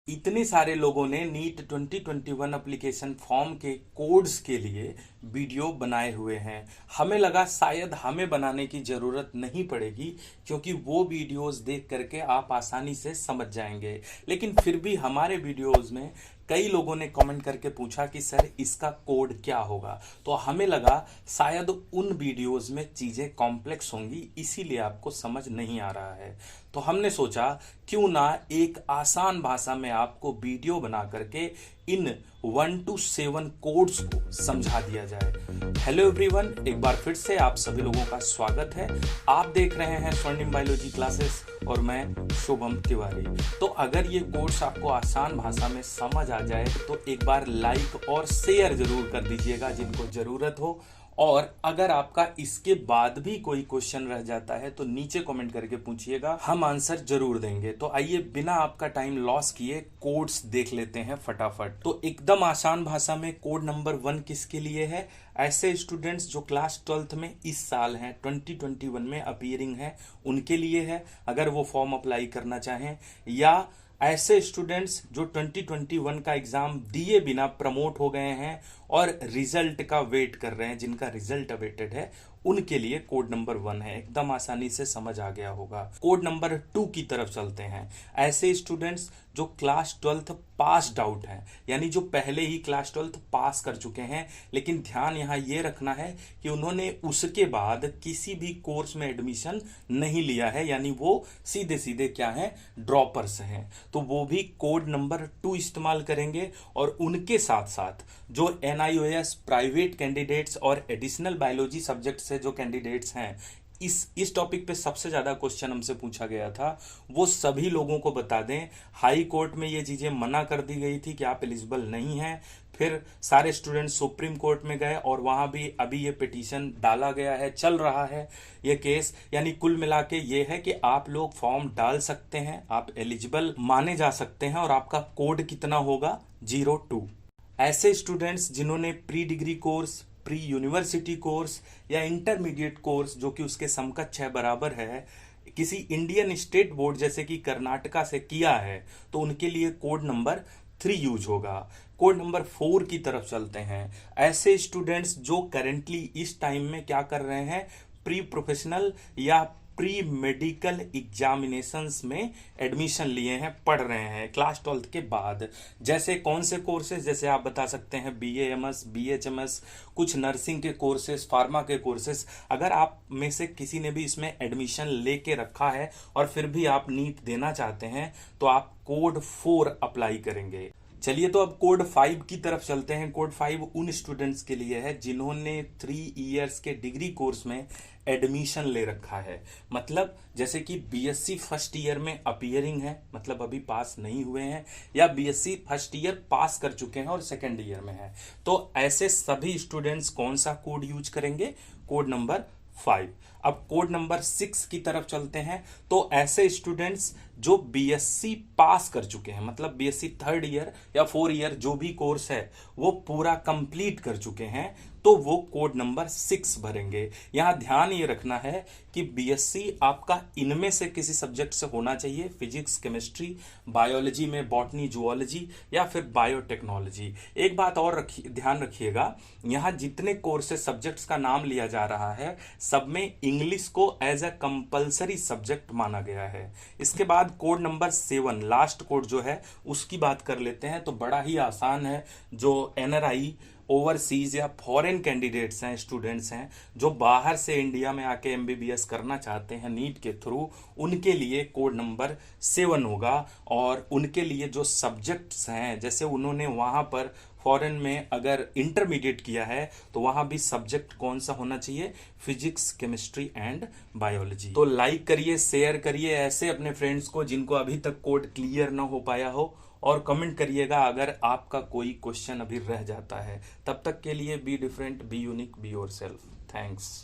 इतने सारे लोगों ने नीट 2021 एप्लीकेशन फॉर्म के कोड्स के लिए वीडियो बनाए हुए हैं। हमें लगा शायद हमें बनाने की ज़रूरत नहीं पड़ेगी, क्योंकि वो वीडियोस देख करके आप आसानी से समझ जाएंगे। लेकिन फिर भी हमारे वीडियोस में कई लोगों ने कमेंट करके पूछा कि सर इसका कोड क्या होगा, तो हमें लगा शायद उन वीडियोस में चीज़ें कॉम्प्लेक्स होंगी, इसीलिए आपको समझ नहीं आ रहा है। तो हमने सोचा क्यों ना एक आसान भाषा में आपको वीडियो बना करके इन 1 to 7 कोड्स को समझा दिया जाए। हेलो एवरीवन, एक बार फिर से आप सभी लोगों का स्वागत है। आप देख रहे हैं स्वर्णिम बायोलॉजी क्लासेस और मैं शुभम तिवारी। तो अगर ये कोर्स आपको आसान भाषा में समझ आ जाए तो एक बार लाइक और शेयर जरूर कर दीजिएगा जिनको जरूरत हो। और अगर आपका इसके बाद भी कोई क्वेश्चन रह जाता है तो नीचे कमेंट करके पूछिएगा, हम आंसर जरूर देंगे। तो आइए बिना आपका टाइम लॉस किए कोड्स देख लेते हैं फटाफट। तो एकदम आसान भाषा में कोड नंबर 1 किसके लिए है? ऐसे स्टूडेंट्स जो क्लास 12th में इस साल हैं, 2021 में अपीयरिंग है, उनके लिए है अगर वो फॉर्म अप्लाई करना चाहें, या ऐसे स्टूडेंट्स जो 2021 का एग्जाम दिए बिना प्रमोट हो गए हैं और रिजल्ट का वेट कर रहे हैं, जिनका रिजल्ट अवेटेड है, उनके लिए कोड नंबर 1 है। एकदम आसानी से समझ आ गया होगा। कोड नंबर 2 की तरफ चलते हैं। ऐसे स्टूडेंट्स जो क्लास 12th पास्ड आउट हैं, यानी जो पहले ही क्लास 12th पास कर चुके हैं, लेकिन ध्यान यहाँ ये रखना है कि उन्होंने उसके बाद किसी भी कोर्स में एडमिशन नहीं लिया है, यानी वो सीधे सीधे क्या है, ड्रॉपर्स हैं। तो वो भी कोड नंबर 2 इस्तेमाल करेंगे। और उनके साथ साथ जो NIOS प्राइवेट कैंडिडेट्स और एडिशनल बायोलॉजी सब्जेक्ट से जो कैंडिडेट्स हैं, इस टॉपिक पे सबसे ज्यादा क्वेश्चन हमसे पूछा गया था, वो सभी लोगों को बता दें। हाई कोर्ट में ये चीजें मना कर दी गई थी कि आप एलिजिबल नहीं हैं। फिर सारे स्टूडेंट सुप्रीम कोर्ट में गए और वहां भी अभी ये पिटीशन डाला गया है, चल रहा है ये केस। यानी कुल मिला के ये है कि आप लोग फॉर्म डाल सकते हैं, आप एलिजिबल माने जा सकते हैं, और आपका कोड कितना होगा, 02। ऐसे स्टूडेंट्स जिन्होंने pre degree course, pre university course या इंटरमीडिएट कोर्स जो कि उसके समकक्ष है, बराबर है, किसी इंडियन स्टेट बोर्ड जैसे कि कर्नाटका से किया है, तो उनके लिए कोड नंबर 3 यूज होगा। कोड नंबर 4 की तरफ चलते हैं। ऐसे स्टूडेंट्स जो करेंटली इस टाइम में क्या कर रहे हैं, प्री प्रोफेशनल या प्री मेडिकल एग्जामिनेशंस में एडमिशन लिए हैं, पढ़ रहे हैं क्लास 12th के बाद। जैसे कौन से कोर्सेज, जैसे आप बता सकते हैं BAMS, BHMS, कुछ नर्सिंग के कोर्सेज, फार्मा के कोर्सेज। अगर आप में से किसी ने भी इसमें एडमिशन लेके रखा है और फिर भी आप नीट देना चाहते हैं, तो आप कोड 4 अप्लाई करेंगे। चलिए तो अब कोड 5 की तरफ चलते हैं। कोड 5 उन स्टूडेंट्स के लिए है जिन्होंने 3 इयर्स के डिग्री कोर्स में एडमिशन ले रखा है। मतलब जैसे कि BSc फर्स्ट ईयर में अपीयरिंग है, मतलब अभी पास नहीं हुए हैं, या BSc फर्स्ट ईयर पास कर चुके हैं और सेकेंड ईयर में है, तो ऐसे सभी स्टूडेंट्स कौन सा कोड यूज करेंगे, कोड नंबर 5। अब कोड नंबर 6 की तरफ चलते हैं। तो ऐसे स्टूडेंट्स जो BSc पास कर चुके हैं, मतलब BSc 3rd ईयर या 4 ईयर जो भी कोर्स है वो पूरा कंप्लीट कर चुके हैं, तो वो कोड नंबर 6 भरेंगे। यहां ध्यान ये रखना है कि BSc आपका इनमें से किसी सब्जेक्ट से होना चाहिए, फिजिक्स, केमिस्ट्री, बायोलॉजी में बॉटनी, जूलॉजी या फिर बायोटेक्नोलॉजी। एक बात और ध्यान रखिएगा, यहां जितने कोर्सेज सब्जेक्ट्स का नाम लिया जा रहा है, सब में इंग्लिश को एज अ कंपलसरी सब्जेक्ट माना गया है। इसके बाद कोड नंबर 7, लास्ट कोड जो है उसकी बात कर लेते हैं। तो बड़ा ही आसान है। जो NRI, ओवरसीज या फॉरेन कैंडिडेट्स हैं, स्टूडेंट्स हैं जो बाहर से इंडिया में आके MBBS करना चाहते हैं नीट के थ्रू, उनके लिए कोड नंबर 7 होगा। और उनके लिए जो सब्जेक्ट्स हैं, जैसे उन्होंने वहां पर फॉरेन में अगर इंटरमीडिएट किया है तो वहां भी सब्जेक्ट कौन सा होना चाहिए, फिजिक्स, केमिस्ट्री एंड बायोलॉजी। तो लाइक करिए, शेयर करिए ऐसे अपने फ्रेंड्स को जिनको अभी तक कोड क्लियर ना हो पाया हो, और कमेंट करिएगा अगर आपका कोई क्वेश्चन अभी रह जाता है। तब तक के लिए be different, be unique, be yourself. Thanks.